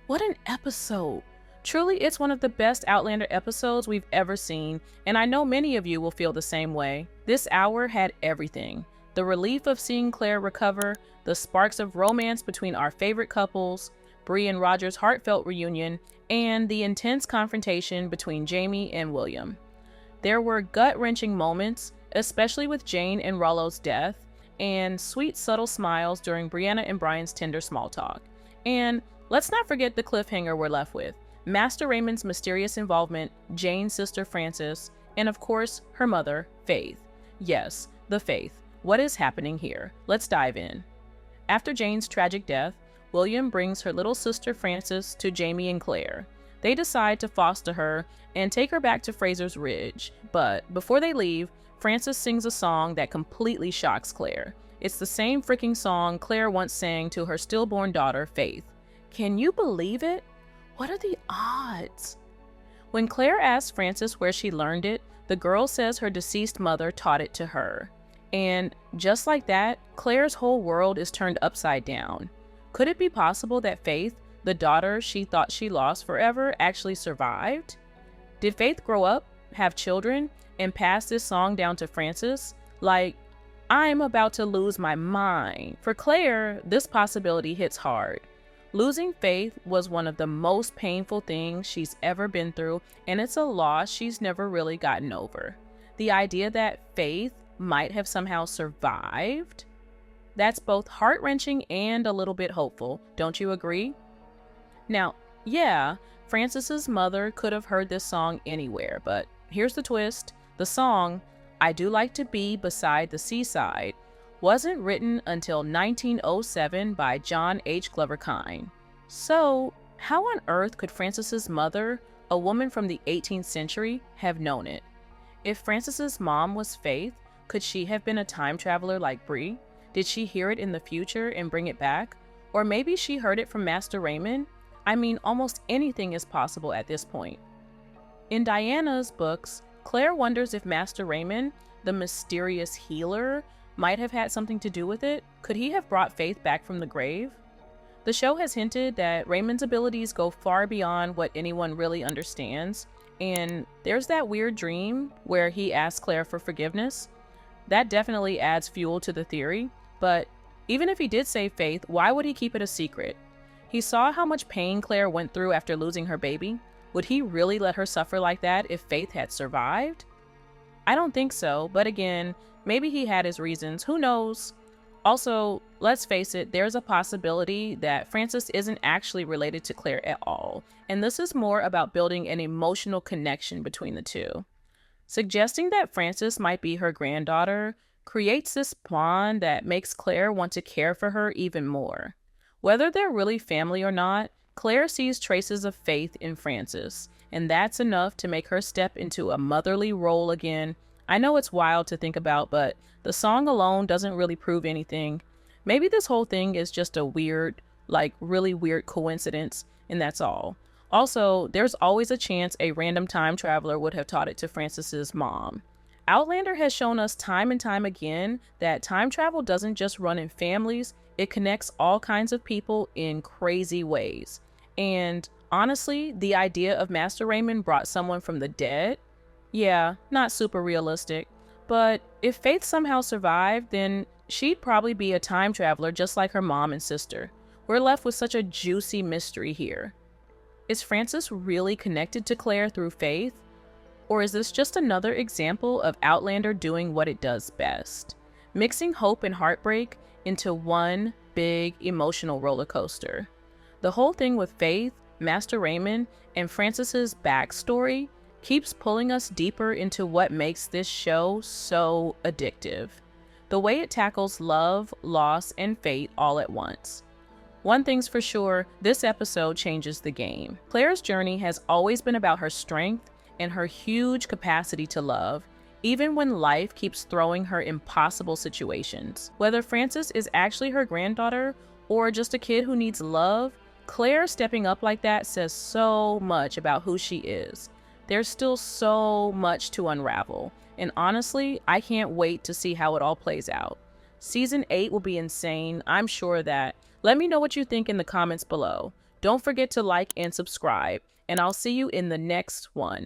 What an episode! Truly, it's one of the best Outlander episodes we've ever seen, and I know many of you will feel the same way. This hour had everything. The relief of seeing Claire recover, the sparks of romance between our favorite couples, Bree and Roger's heartfelt reunion, and the intense confrontation between Jamie and William. There were gut-wrenching moments, especially with Jane and Rollo's death, and sweet subtle smiles during Brianna and Brian's tender small talk. And let's not forget the cliffhanger we're left with. Master Raymond's mysterious involvement, Jane's sister Frances, and of course, her mother, Faith. Yes, the Faith. What is happening here? Let's dive in. After Jane's tragic death, William brings her little sister Frances to Jamie and Claire. They decide to foster her and take her back to Fraser's Ridge, but before they leave, Frances sings a song that completely shocks Claire. It's the same freaking song Claire once sang to her stillborn daughter, Faith. Can you believe it? What are the odds? When Claire asks Frances where she learned it, the girl says her deceased mother taught it to her. And just like that, Claire's whole world is turned upside down. Could it be possible that Faith, the daughter she thought she lost forever, actually survived? Did Faith grow up, have children, and pass this song down to Frances? Like, I'm about to lose my mind. For Claire, this possibility hits hard. Losing Faith was one of the most painful things she's ever been through, and it's a loss she's never really gotten over. The idea that Faith might have somehow survived? That's both heart-wrenching and a little bit hopeful, don't you agree? Now, yeah, Frances's mother could have heard this song anywhere, but here's the twist. The song, I Do Like to Be Beside the Seaside, wasn't written until 1907 by John H. Glover Kine. So, how on earth could Frances's mother, a woman from the 18th century, have known it? If Frances's mom was Faith, could she have been a time traveler like Bree? Did she hear it in the future and bring it back? Or maybe she heard it from Master Raymond? I mean, almost anything is possible at this point. In Diana's books, Claire wonders if Master Raymond, the mysterious healer, might have had something to do with it. Could he have brought Faith back from the grave? The show has hinted that Raymond's abilities go far beyond what anyone really understands, and there's that weird dream where he asks Claire for forgiveness. That definitely adds fuel to the theory, but even if he did save Faith, why would he keep it a secret? He saw how much pain Claire went through after losing her baby. Would he really let her suffer like that if Faith had survived? I don't think so, but again, maybe he had his reasons, who knows? Also, let's face it, there's a possibility that Frances isn't actually related to Claire at all, and this is more about building an emotional connection between the two. Suggesting that Frances might be her granddaughter creates this bond that makes Claire want to care for her even more. Whether they're really family or not, Claire sees traces of Faith in Frances, and that's enough to make her step into a motherly role again. I know it's wild to think about, but the song alone doesn't really prove anything. Maybe this whole thing is just a weird, really weird coincidence, and that's all. Also, there's always a chance a random time traveler would have taught it to Frances's mom. Outlander has shown us time and time again that time travel doesn't just run in families, it connects all kinds of people in crazy ways. And honestly, the idea of Master Raymond brought someone from the dead? Yeah, not super realistic. But if Faith somehow survived, then she'd probably be a time traveler just like her mom and sister. We're left with such a juicy mystery here. Is Frances really connected to Claire through Faith? Or is this just another example of Outlander doing what it does best? Mixing hope and heartbreak into one big emotional roller coaster. The whole thing with Faith, Master Raymond, and Frances's backstory keeps pulling us deeper into what makes this show so addictive. The way it tackles love, loss, and fate all at once. One thing's for sure, this episode changes the game. Claire's journey has always been about her strength and her huge capacity to love, even when life keeps throwing her impossible situations. Whether Frances is actually her granddaughter or just a kid who needs love, Claire stepping up like that says so much about who she is. There's still so much to unravel, and honestly, I can't wait to see how it all plays out. Season 8 will be insane, I'm sure of that. Let me know what you think in the comments below. Don't forget to like and subscribe, and I'll see you in the next one.